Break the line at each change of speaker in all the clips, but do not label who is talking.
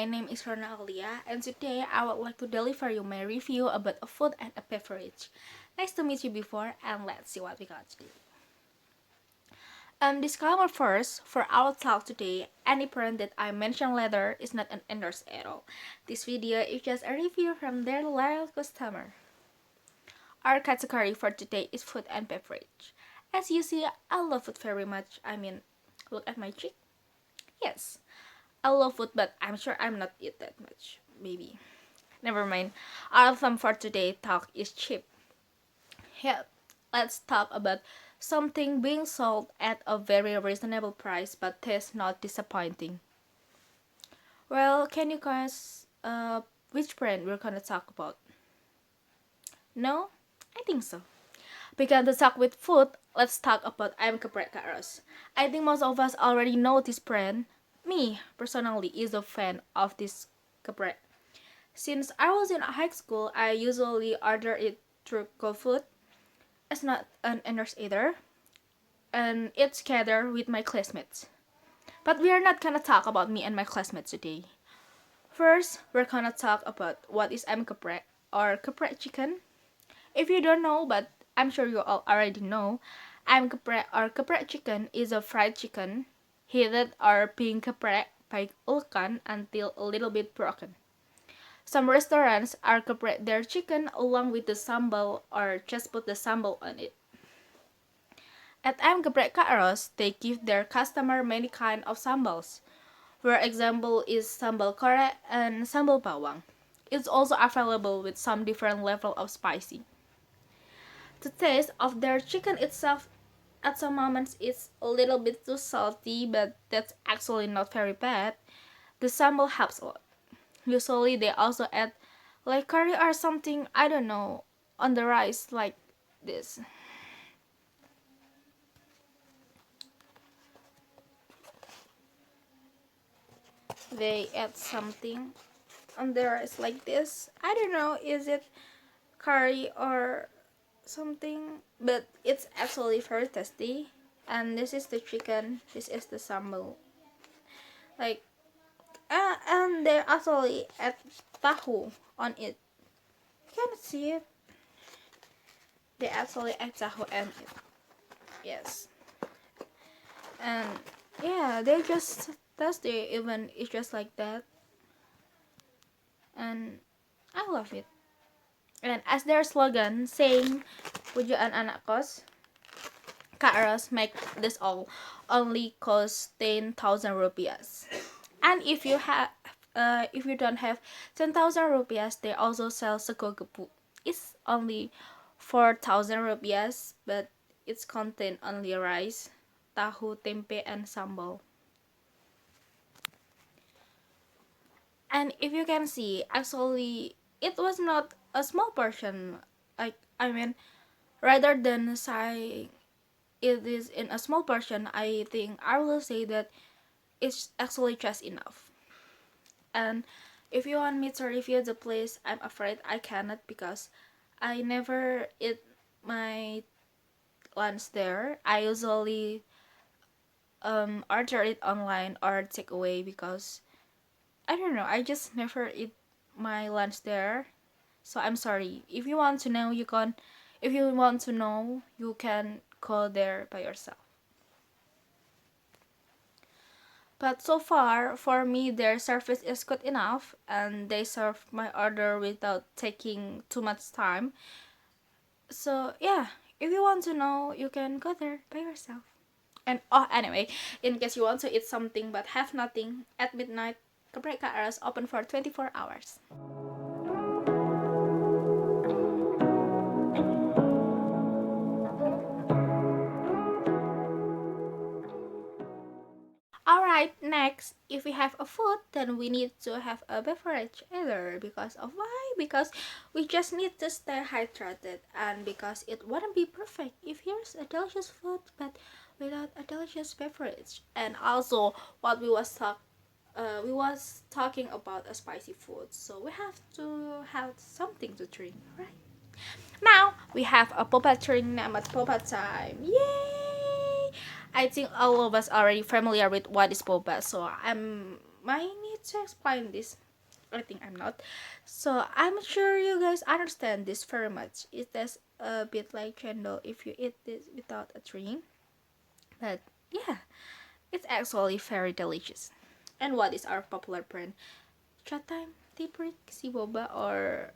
my name is Rona and today I would like to deliver you my review about a food and a beverage. Nice to meet you before, and let's see what we got today. Disclaimer first, for our talk today, any brand that I mention later is not an endorse at all. This video is just a review from their loyal customer. Our category for today is food and beverage. As you see, I love food very much. Look at my cheek. Yes, I love food, but I'm sure I'm not eat that much. Maybe. Never mind. Our theme for today talk is cheap. Yeah, let's talk about something being sold at a very reasonable price but tastes not disappointing. Well, can you guys which brand we're gonna talk about? No? I think so. Began to talk with food, let's talk about Geprek. I think most of us already know this brand. Me, personally, is a fan of this Geprek. Since I was in high school, I usually order it through GoFood. It's not an endorse either, and it's together with my classmates. But we are not gonna talk about me and my classmates today. First, we're gonna talk about what is Geprek or Geprek chicken. If you don't know, but I'm sure you all already know, Geprek or Geprek chicken is a fried chicken heated or being geprek by ulkan until a little bit broken. Some restaurants are geprek their chicken along with the sambal or just put the sambal on it. At Geprek they give their customer many kind of sambals. For example is sambal kore and sambal bawang. It's also available with some different level of spicy. The taste of their chicken itself at some moments is a little bit too salty, but that's actually not very bad. The sambal helps a lot. Usually they also add like curry or something, I don't know, on the rice like this. They add something on the rice like this. I don't know, is it curry or something, but it's actually very tasty. And this is the chicken, this is the sambal. Like, and they actually add tahu on it. You can see it. They actually add tahu on it. Yes. And yeah, they just tasty even it's just like that. And I love it. And as their slogan saying, "Pujaan anak kos," Kak Ros make this all only cost 10,000 rupiahs. And if you don't have 10,000 rupiahs, they also sell sego gepuk. It's only 4,000 rupiahs, but it's contain only rice, tahu, tempe, and sambal. And if you can see, actually, it was not a small portion. Rather than saying it is in a small portion, I think I will say that it's actually just enough. And if you want me to review the place, I'm afraid I cannot because I never eat my lunch there. I usually order it online or take away because I don't know, I just never eat my lunch there. So I'm sorry. If you want to know, you can go there by yourself. But so far, for me, their service is good enough, and they serve my order without taking too much time. So yeah, if you want to know, you can go there by yourself. And anyway, in case you want to eat something but have nothing, at midnight, Geprek is open for 24 hours. Alright, next, if we have a food, then we need to have a beverage either. Because of why? Because we just need to stay hydrated, and because it wouldn't be perfect if here's a delicious food but without a delicious beverage. And also, what we was talking about a spicy food, so we have to have something to drink, right? Now we have a boba drink named Bobatime. Yay! I think all of us are already familiar with what is boba, so I'm I need to explain this. I think I'm not. So I'm sure you guys understand this very much. It is a bit like chendol if you eat this without a drink. But yeah, it's actually very delicious. And what is our popular brand? Chatime, Geprek, si boba, or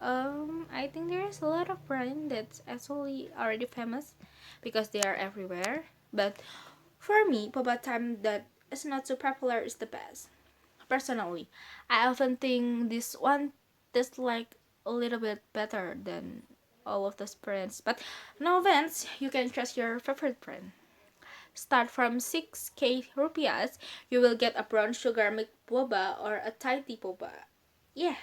I think there's a lot of brand that's actually already famous because they are everywhere. But for me, Bobatime that is not so popular is the best. Personally, I often think this one tastes like a little bit better than all of those brands. But no offense, you can trust your favorite brand. Start from 6k rupiahs, you will get a brown sugar milk boba or a Thai tea boba. Yeah,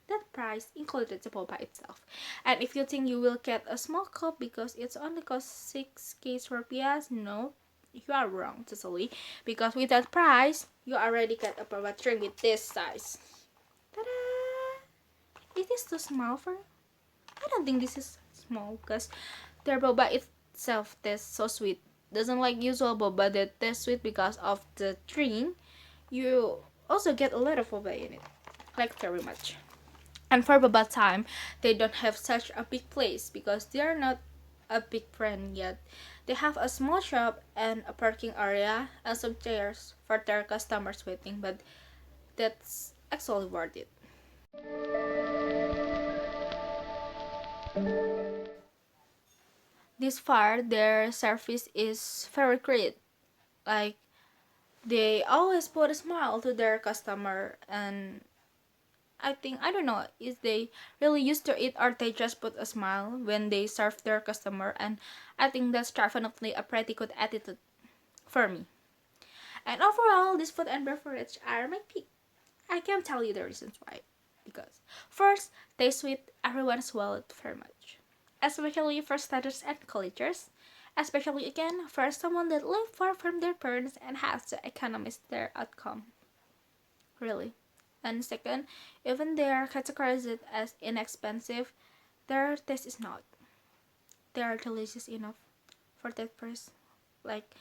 that price included the boba itself. And if you think you will get a small cup because it's only cost 6k rupiahs, no, you are wrong totally. Because with that price, you already get a boba drink with this size. Ta-da! It is too small for. I don't think this is small because their boba itself tastes so sweet. Doesn't like usual boba that tastes sweet because of the drink. You also get a lot of boba in it, like very much. And for Bobatime, they don't have such a big place because they are not a big brand yet. They have a small shop and a parking area and some chairs for their customers waiting, but that's actually worth it. This far, their service is very great. Like, they always put a smile to their customer, and I don't know, is they really used to it or they just put a smile when they serve their customer, and I think that's definitely a pretty good attitude for me. And overall, this food and beverage are my pick. I can tell you the reasons why. Because first, they sweet everyone's wallet very much. Especially for studies and colleges. Especially again for someone that live far from their parents and has to economize their outcome. Really. And second, even they are categorized as inexpensive, their taste is not. They are delicious enough for that price. Like,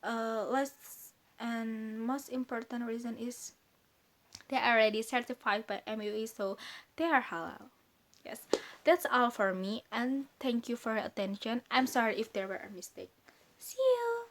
last and most important reason is they are already certified by MUA, so they are halal. Yes, that's all for me, and thank you for your attention. I'm sorry if there were a mistake. See you.